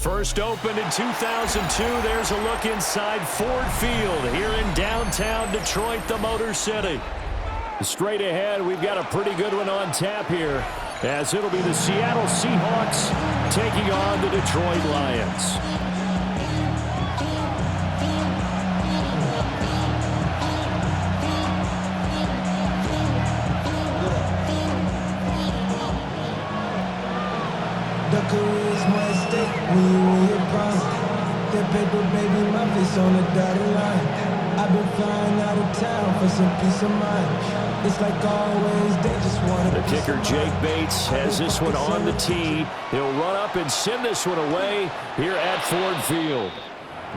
First opened in 2002. There's a look inside Ford Field here in downtown Detroit, the Motor City. Straight ahead, we've got a pretty good one on tap here, as it'll be the Seattle Seahawks taking on the Detroit Lions. The career's my stake when you win your prime. That paper, baby, my face on the dotted line. I've been flying out of town for some peace of mind. It's like always, they just want The kicker, Jake Bates, has this one on the tee. He'll run up and send this one away here at Ford Field.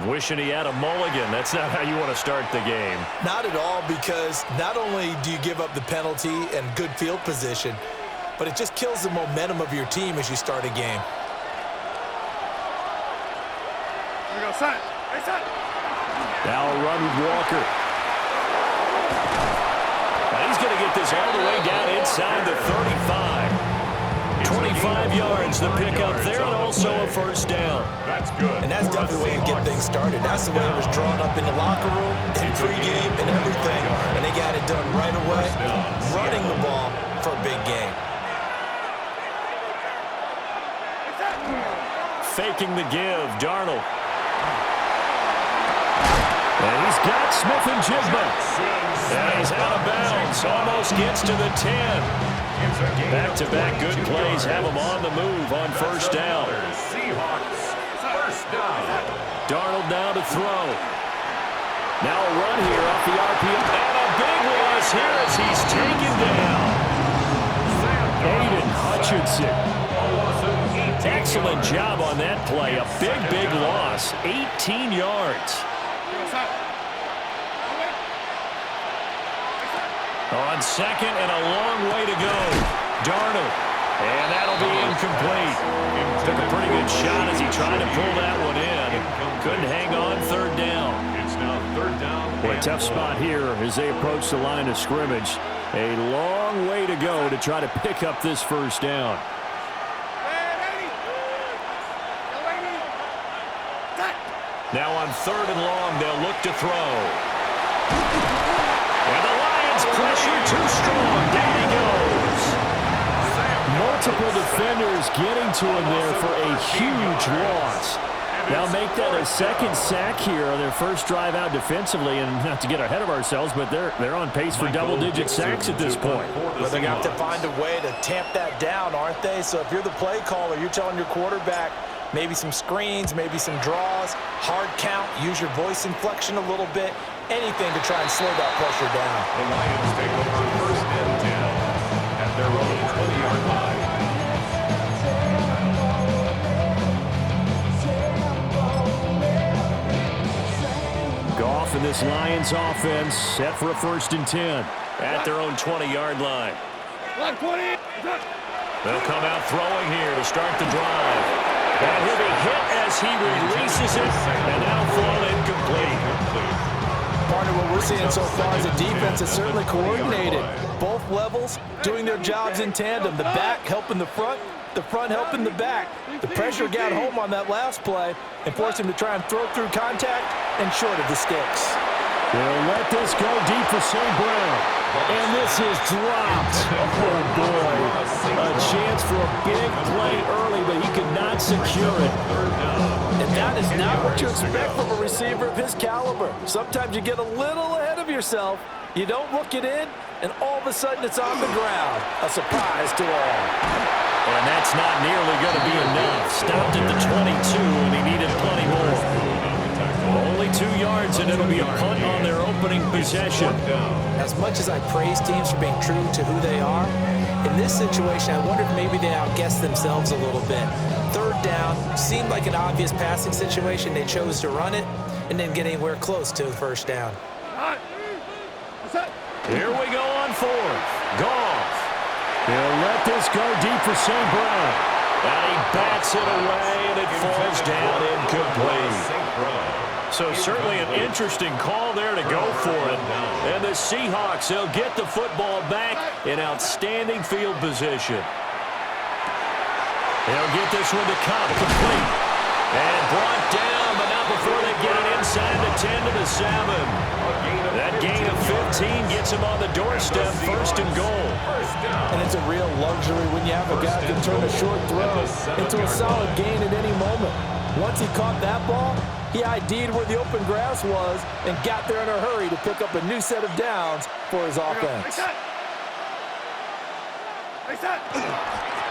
Wishing he had a mulligan. That's not how you want to start the game. Not at all, because not only do you give up the penalty and good field position, but it just kills the momentum of your team as you start a game. Here we go, set. Hey, set. Now a run with Walker. Now he's going to get this all the way down inside the 35. 25 yards the pickup there, and also a first down. That's good. And that's definitely the way to get things started. That's the way it was drawn up in the locker room, in pregame, and everything. And they got it done right away, running the ball for a big game. Faking the give, Darnold. And he's got Smith and Jigba. And he's out of bounds. Almost gets to the 10. Back-to-back good plays have him on the move on first down. Seahawks, first down. Darnold now to throw. Now a run here off the RPM. And a big loss here as he's taken down. Aiden Hutchinson. Excellent job on that play. A big loss. 18 yards. On second and a long way to go. Darnold. And that'll be incomplete. Took a pretty good shot as he tried to pull that one in. Couldn't hang on third down. It's now third down. Well, a tough spot here as they approach the line of scrimmage. A long way to go to try to pick up this first down. Now on third and long, they'll look to throw. And the Lions pressure too strong. Down he goes. Multiple defenders getting to him there for a huge loss. Now make that a second sack here on their first drive out defensively, and not to get ahead of ourselves, but they're on pace for double-digit sacks at this point. Well, they're going to have to find a way to tamp that down, aren't they? So if you're the play caller, you're telling your quarterback, maybe some screens, maybe some draws, hard count, use your voice inflection a little bit, anything to try and slow that pressure down. The Lions take over first and 10 at their own 20-yard line. Goff and this Lions offense set for a first and 10 at their own 20-yard line. They'll come out throwing here to start the drive. And he'll be hit as he releases it, and now thrown incomplete. Part of what we're seeing so far is the defense is certainly coordinated. Both levels doing their jobs in tandem. The back helping the front helping the back. The pressure got home on that last play and forced him to try and throw through contact and short of the sticks. They'll let this go deep for St. Brown. And this is dropped. Oh, boy. A chance for a big play early, but he could not secure it. And that is not what you expect from a receiver of his caliber. Sometimes you get a little ahead of yourself. You don't look it in, and all of a sudden it's on the ground. A surprise to all. And that's not nearly going to be enough. Stopped at the 22, and he needed plenty more. Only 2 yards, and it'll be a punt on their opening possession. As much as I praise teams for being true to who they are, in this situation, I wonder if maybe they outguessed themselves a little bit. Third down seemed like an obvious passing situation. They chose to run it and didn't get anywhere close to the first down. Here we go on fourth. Goff. He'll let this go deep for St. Brown. And he bats it away, and it falls down incomplete. So certainly an interesting call there to go for it. And the Seahawks, they'll get the football back in outstanding field position. They'll get this one to Cobb, complete. And brought down, but not before they get it inside the 10 to the 7. That gain of 15 gets him on the doorstep, first and goal. And it's a real luxury when you have a guy who can turn a short throw into a solid gain at any moment. Once he caught that ball, he ID'd where the open grass was and got there in a hurry to pick up a new set of downs for his offense.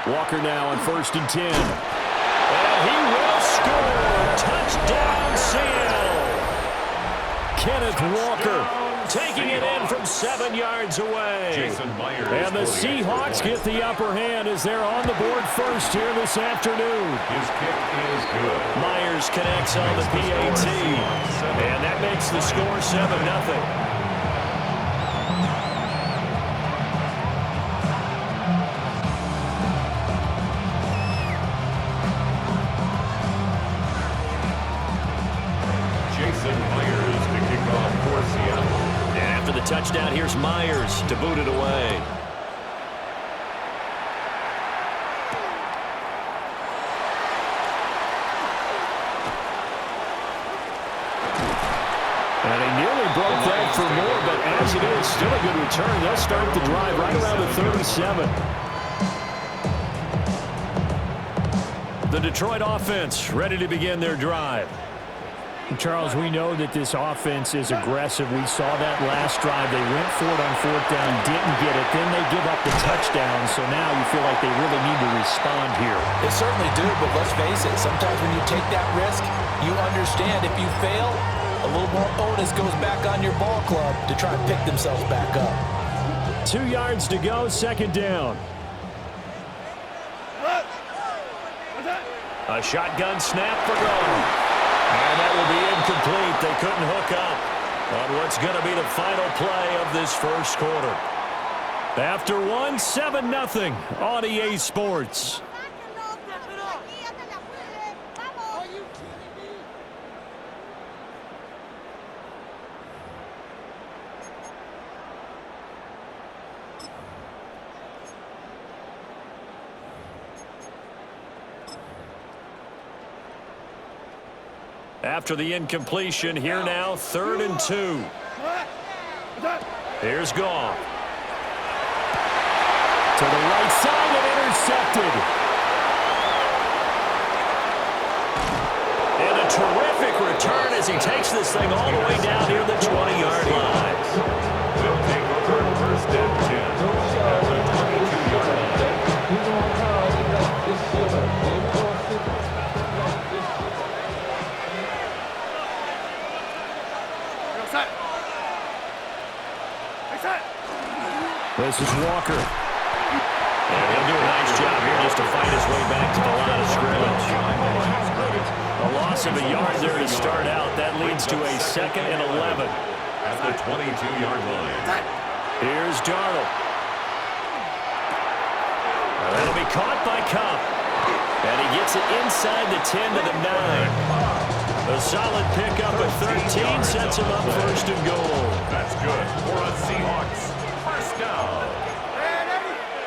Walker now on first and 10. And he will score. Touchdown, Seal. Kenneth Walker taking it in from 7 yards away. And the Seahawks get the upper hand as they're on the board first here this afternoon. His kick is good. Myers connects on the PAT. And that makes the score 7-0. Touchdown, here's Myers to boot it away. And he nearly broke that for more, but as it is, still a good return. They'll start the drive right around the 37. The Detroit offense ready to begin their drive. Charles, we know that this offense is aggressive. We saw that last drive. They went for it on fourth down, didn't get it. Then they give up the touchdown, so now you feel like they really need to respond here. They certainly do, but let's face it. Sometimes when you take that risk, you understand if you fail, a little more onus goes back on your ball club to try and pick themselves back up. 2 yards to go, second down. A shotgun snap for goal. And that will be incomplete. They couldn't hook up on what's going to be the final play of this first quarter. After one, 7-0 on EA Sports. After the incompletion, here now, 3rd and 2. Here's Goff. To the right side and intercepted. And a terrific return as he takes this thing all the way down near the 20-yard line. They'll take over first and 10 at the 22-yard line. This is Walker. And he'll do a nice job here just to fight his way back to the line of scrimmage. A loss of a yard there to start out. That leads to a 2nd and 11. At the 22-yard line. Here's Darnold. That'll be caught by Cup. And he gets it inside the 10 to the 9. A solid pickup at 13 sets him up first and goal. That's good for a Seahawks. First down.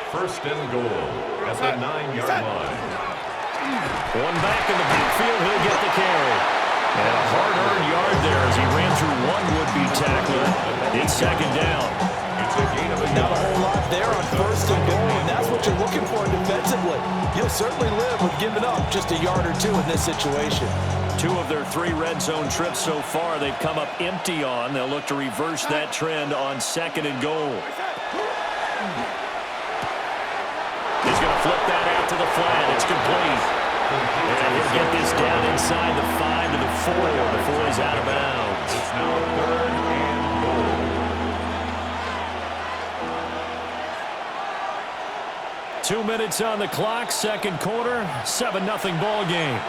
First and goal at the 9-yard line. One back in the backfield, he'll get the carry. And a hard-earned yard there as he ran through one would-be tackler. It's second down. It's a gain of a Not a yard. whole lot there on first and goal, and that's what you're looking for defensively. You'll certainly live with giving up just a yard or two in this situation. 2 of their 3 red zone trips so far they've come up empty on. They'll look to reverse that trend on second and goal. He's going to flip that out to the flat. It's complete. And he'll get this down inside the 5 to the 4 before he's out of bounds. It's now 3rd and goal. Two minutes on the clock, second quarter, 7-0 ball game.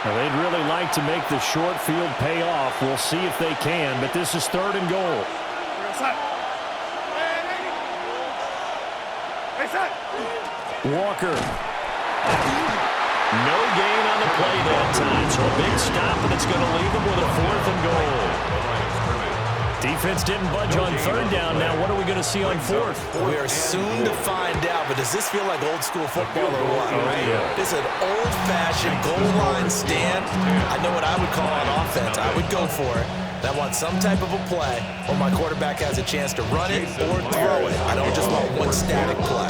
Well, they'd really like to make the short field pay off. We'll see if they can, but this is 3rd and goal. Walker. No gain on the play that time, so a big stop, and it's going to leave them with a 4th and goal. Defense didn't budge on third down. Now what are we going to see on fourth? We are soon to find out, but does this feel like old school football or what, right? This is an old-fashioned goal line stand. I know what I would call on offense. I would go for it. I want some type of a play where my quarterback has a chance to run it or throw it. I don't just want one static play.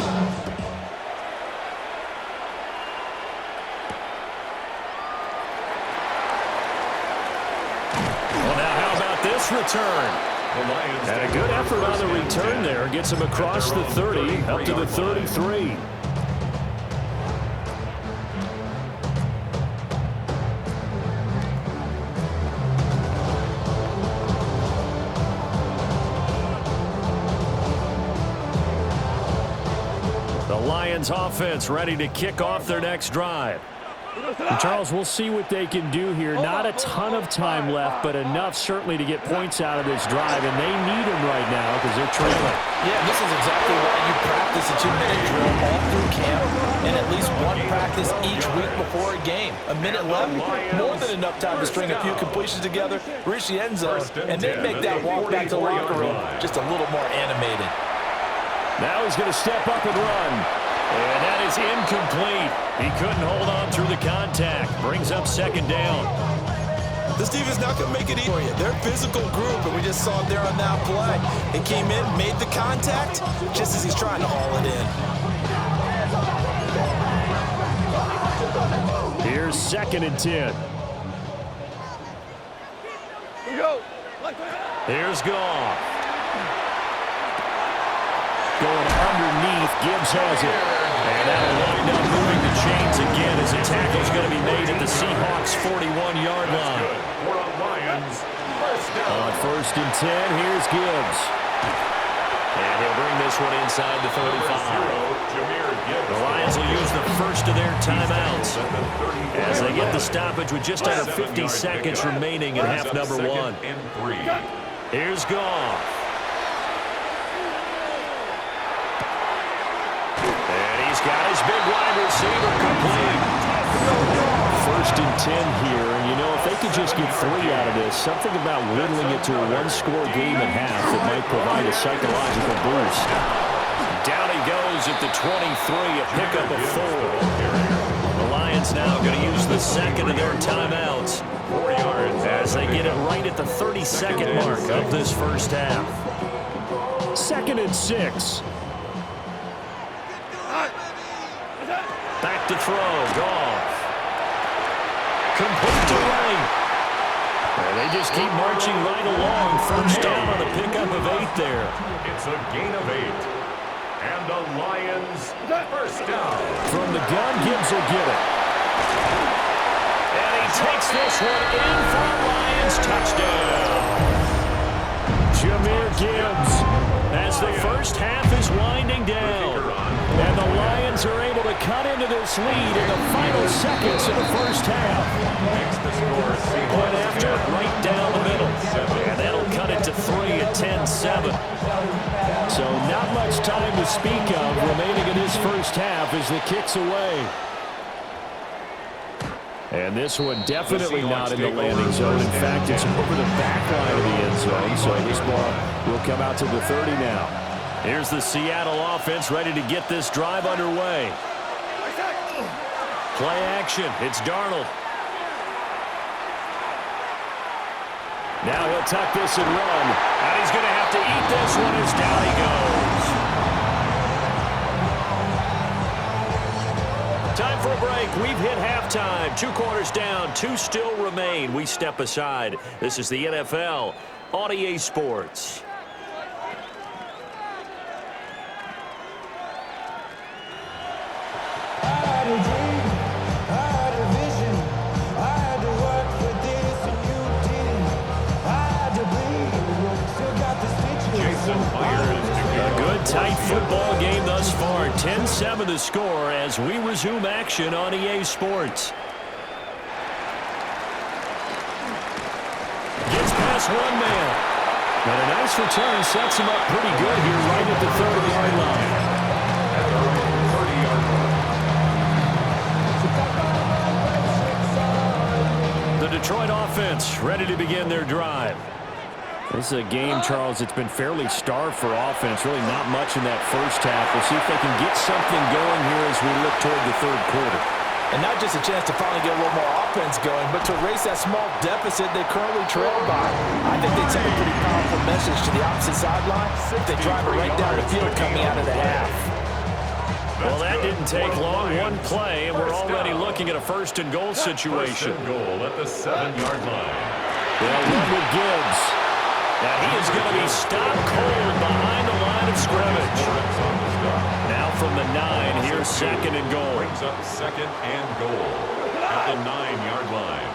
Well, now how about this return? And a good effort on the return there. Gets him across the 30, up to the 33. The Lions offense ready to kick off their next drive. And Charles, we'll see what they can do here. Not a ton of time left, but enough certainly to get points out of this drive, and they need them right now because they're trailing. Yeah, this is exactly why you practice a 2-minute drill all through camp and at least one practice each week before a game. A minute left, more than enough time to string a few completions together, reach the end zone, and then make that walk back to the locker room just a little more animated. Now he's going to step up and run. And that is incomplete. He couldn't hold on through the contact. Brings up second down. This defense not going to make it easy for you. They're a physical group, and we just saw it there on that play. It came in, made the contact, just as he's trying to haul it in. Here's 2nd and 10. Here's Goff. Going underneath, Gibbs has it. And that'll wind up moving the chains again as a tackle's going to be made at the Seahawks' 41-yard line. On 1st and 10, here's Gibbs. And he'll bring this one inside the 35. The Lions will use the first of their timeouts as they get the stoppage with just under 50 seconds remaining in half number 1. Here's Goff. He's got his big wide receiver complete. 1st and 10 here, and you know, if they could just get 3 out of this, something about whittling it to a one-score game at half that might provide a psychological boost. Down he goes at the 23, a pickup of 4. The Lions now going to use the second of their timeouts as they get it right at the 32nd mark of this first half. 2nd and 6. Back to throw, Goff. Complete to right. And they just keep marching right along. First down on a pickup of 8 there. It's a gain of 8. And the Lions first down. From the gun, Gibbs will get it. And he takes this one in for a Lions touchdown. Jahmyr Gibbs as the first half is winding down. And the Lions are able to cut into this lead in the final seconds of the first half. Point after, right down the middle. And that'll cut it to 3 at 10-7. So not much time to speak of remaining in this first half as the kick's away. And this one definitely not in the landing zone. In fact, it's over the back line of the end zone. So this ball will come out to the 30 now. Here's the Seattle offense ready to get this drive underway. Play action. It's Darnold. Now he'll tuck this and run. And he's going to have to eat this one as down he goes. Time for a break. We've hit halftime. 2 quarters down. 2 still remain. We step aside. This is the NFL on EA Sports. A good tight football game thus far. 10-7 the score as we resume action on EA Sports. Gets past one man. And a nice return sets him up pretty good here right at the 30-yard line. The Detroit offense ready to begin their drive. This is a game, Charles, it's been fairly starved for offense. Really not much in that first half. We'll see if they can get something going here as we look toward the third quarter. And not just a chance to finally get a little more offense going, but to erase that small deficit they currently trail by. I think they'd send a pretty powerful message to the opposite sideline if they drive it right down the field coming out of the half. Well, that didn't take long. One play, and we're already looking at a first-and-goal situation. First and goal at the 7-yard line. They'll run with Gibbs. Now he is going to be stopped cold behind the line of scrimmage. Now from the 9, here's second and goal. Brings up second and goal at the 9-yard line.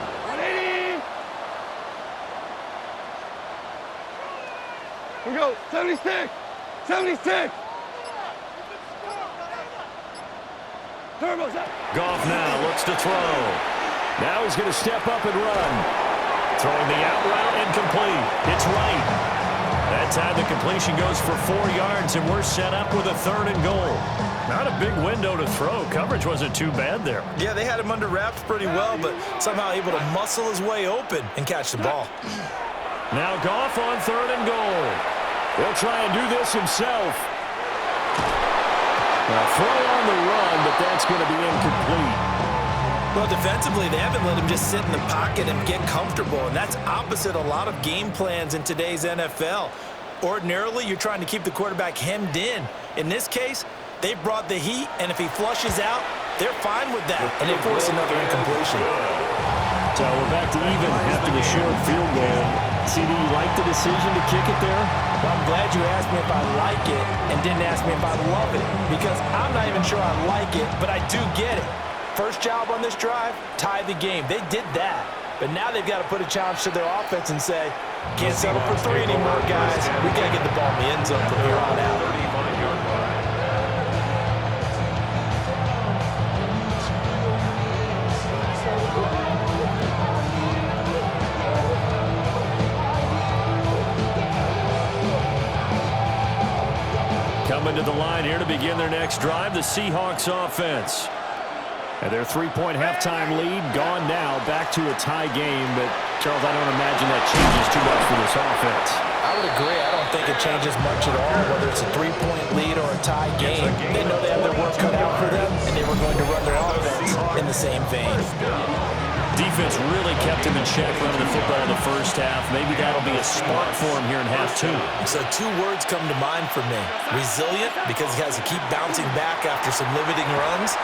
We go, 76, 76. Turbo's up. Goff now looks to throw. Now he's going to step up and run. Throwing the out route incomplete. It's right. That time the completion goes for 4 yards, and we're set up with a third and goal. Not a big window to throw. Coverage wasn't too bad there. Yeah, they had him under wraps pretty well, but somehow able to muscle his way open and catch the ball. Now Goff on third and goal. He'll try and do this himself. Now throw on the run, but that's going to be incomplete. Well, defensively, they haven't let him just sit in the pocket and get comfortable, and that's opposite a lot of game plans in today's NFL. Ordinarily, you're trying to keep the quarterback hemmed in. In this case, they brought the heat, and if he flushes out, they're fine with that, and they force another incompletion. So we're back to even after the short field goal. CD, you like the decision to kick it there? Well, I'm glad you asked me if I like it and didn't ask me if I love it, because I'm not even sure I like it, but I do get it. First job on this drive, tie the game. They did that. But now they've got to put a challenge to their offense and say, can't settle for 3 anymore, guys. We got to get the ball in the end zone from here on out. 35-yard line. Coming to the line here to begin their next drive, the Seahawks offense. And their 3-point halftime lead gone now, back to a tie game. But, Charles, I don't imagine that changes too much for this offense. I would agree. I don't think it changes much at all, whether it's a 3-point lead or a tie game. They know they have their work cut out for them, and they were going to run their offense in the same vein. Defense really kept him in check running the football in the first half. Maybe that'll be a spark for him here in half 2. So 2 words come to mind for me. Resilient, because he has to keep bouncing back after some limiting runs.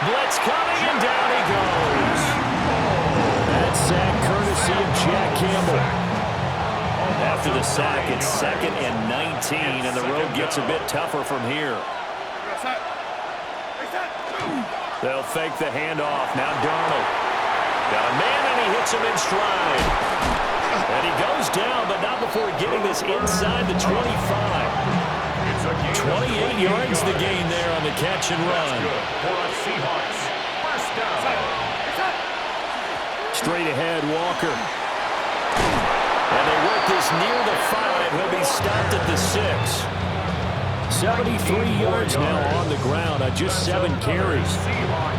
Blitz coming, and down he goes. That sack courtesy of Jack Campbell. After the sack, it's 2nd and 19, and the road gets a bit tougher from here. They'll fake the handoff. Now Darnold. Got a man, and he hits him in stride. And he goes down, but not before getting this inside the 25. 28 yards the gain there on the catch and run. Seahawks. First down. Straight ahead, Walker. And they work this near the 5. He'll be stopped at the 6. 73 yards now on the ground on just 7 carries.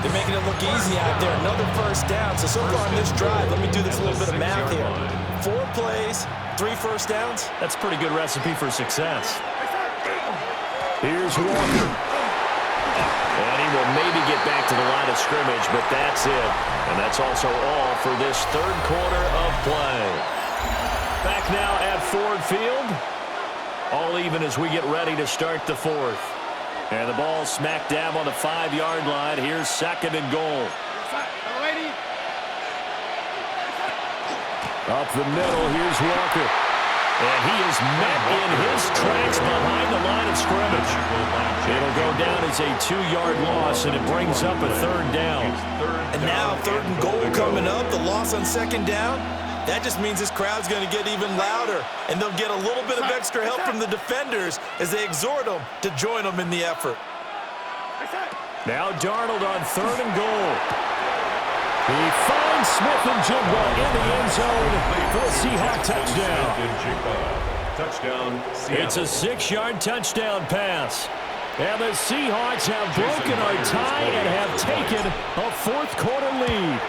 They're making it look easy out there. Another first down. So far on this drive, let me do this little bit of math here. 4 plays, 3 first downs. That's a pretty good recipe for success. Here's Walker. And he will maybe get back to the line of scrimmage, but that's it. And that's also all for this third quarter of play. Back now at Ford Field. All even as we get ready to start the fourth. And the ball smack dab on the 5-yard line. Here's 2nd and goal. Up the middle, here's Walker. And he is met in his tracks behind the line of scrimmage. It'll go down as a 2-yard loss, and it brings up a 3rd down. And now 3rd and goal coming up. The loss on 2nd down. That just means this crowd's going to get even louder, and they'll get a little bit of extra help from the defenders as they exhort them to join them in the effort. Now Darnold on 3rd and goal. He finds Smith-Njigba in the end zone for a Seahawk touchdown. Touchdown, Seattle. It's a 6-yard touchdown pass. And the Seahawks have broken our tie and have taken a 4th quarter lead.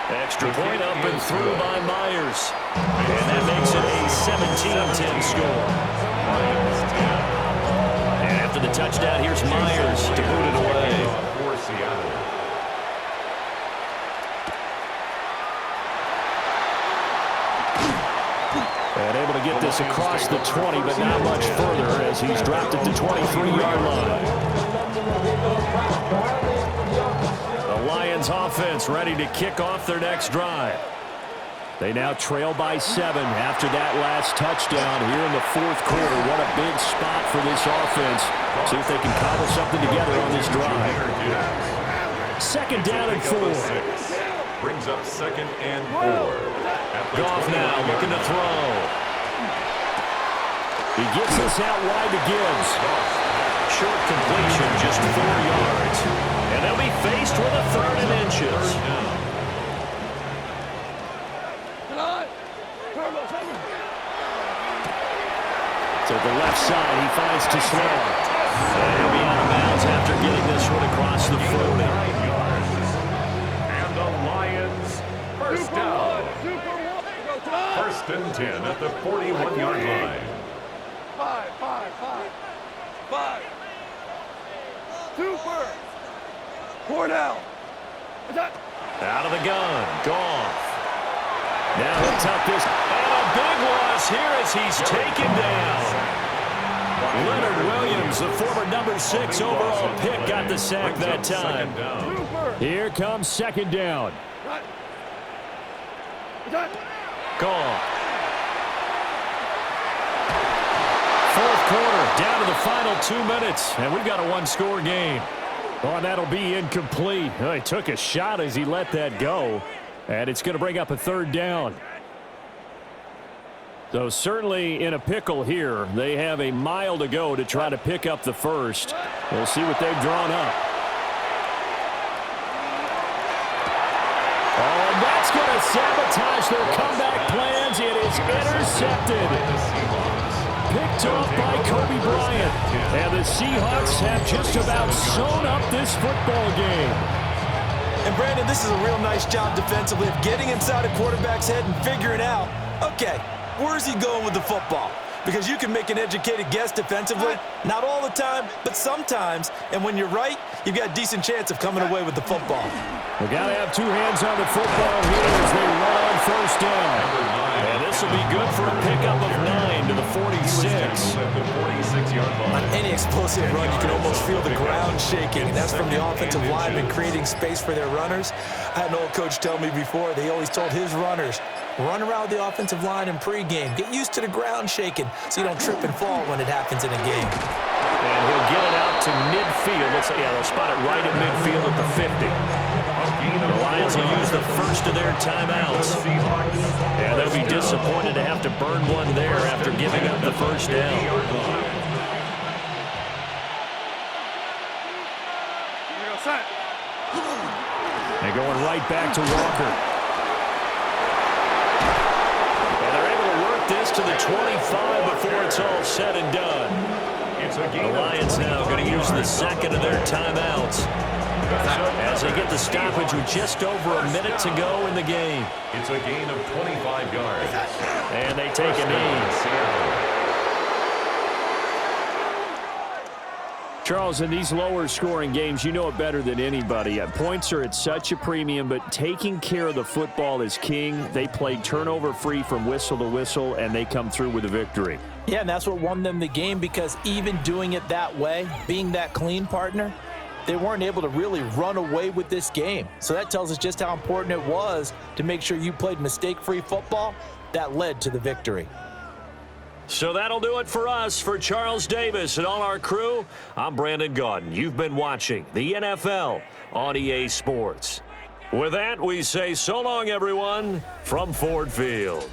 Extra point up and through by Myers. And that makes it a 17-10 score. And after the touchdown, here's Myers to boot it away. For Seattle. And able to get this across the 20, but not much further as he's dropped it to 23-yard line. The Lions offense ready to kick off their next drive. They now trail by 7 after that last touchdown here in the fourth quarter. What a big spot for this offense. See if they can cobble something together on this drive. Second down and 4. Brings up 2nd and 4. Goff now looking to throw. He gets this out wide to Gibbs. Short completion, just 4 yards. And they'll be faced with a 3rd and inches. To the left side, he finds to slow. And he'll be out of bounds after getting this one across the 40. And the Lions, first down. 1st and 10 at the 41-yard line. 5. Super. 4 down. Out of the gun, Goff. Now he'll tuck this. And a big loss here as he's taken down. Leonard Williams, the former number 6 overall pick, got the sack that time. Here comes 2nd down. Goff. 4th quarter, down to the final 2 minutes, and we've got a 1-score game. Oh, and that'll be incomplete. Oh, he took a shot as he let that go, and it's going to bring up a 3rd down. So certainly in a pickle here. They have a mile to go to try to pick up the first. We'll see what they've drawn up. Oh, and that's going to sabotage their comeback plans. It is intercepted. Picked off by Kobe Bryant. And the Seahawks have just about sewn up this football game. And Brandon, this is a real nice job defensively of getting inside a quarterback's head and figuring out, okay, where's he going with the football? Because you can make an educated guess defensively, not all the time, but sometimes. And when you're right, you've got a decent chance of coming away with the football. We got to have 2 hands on the football here as they run on 1st down. And this will be good for a pickup of 9 to the 46. On any explosive run, you can almost feel the ground shaking, and that's from the offensive linemen creating space for their runners. I had an old coach tell me before, they always told his runners, run around the offensive line in pregame. Get used to the ground shaking so you don't trip and fall when it happens in a game. And he'll get it out to midfield. They'll spot it right at midfield at the 50. The Lions will use the first of their timeouts. And they'll be disappointed to have to burn one there after giving up the first down. And going right back to Walker. And they're able to work this to the 25 before it's all said and done. The Lions now going to use the 2nd of their timeouts as they get the stoppage with just over a minute to go in the game. It's a gain of 25 yards. And they take a knee. Charles, in these lower scoring games, you know it better than anybody. Points are at such a premium, but taking care of the football is king. They played turnover free from whistle to whistle, and they come through with a victory. Yeah, and that's what won them the game, because even doing it that way, being that clean partner, they weren't able to really run away with this game. So that tells us just how important it was to make sure you played mistake-free football. That led to the victory. So that'll do it for us. For Charles Davis and all our crew, I'm Brandon Gaudin. You've been watching the NFL on EA Sports. With that, we say so long, everyone, from Ford Field.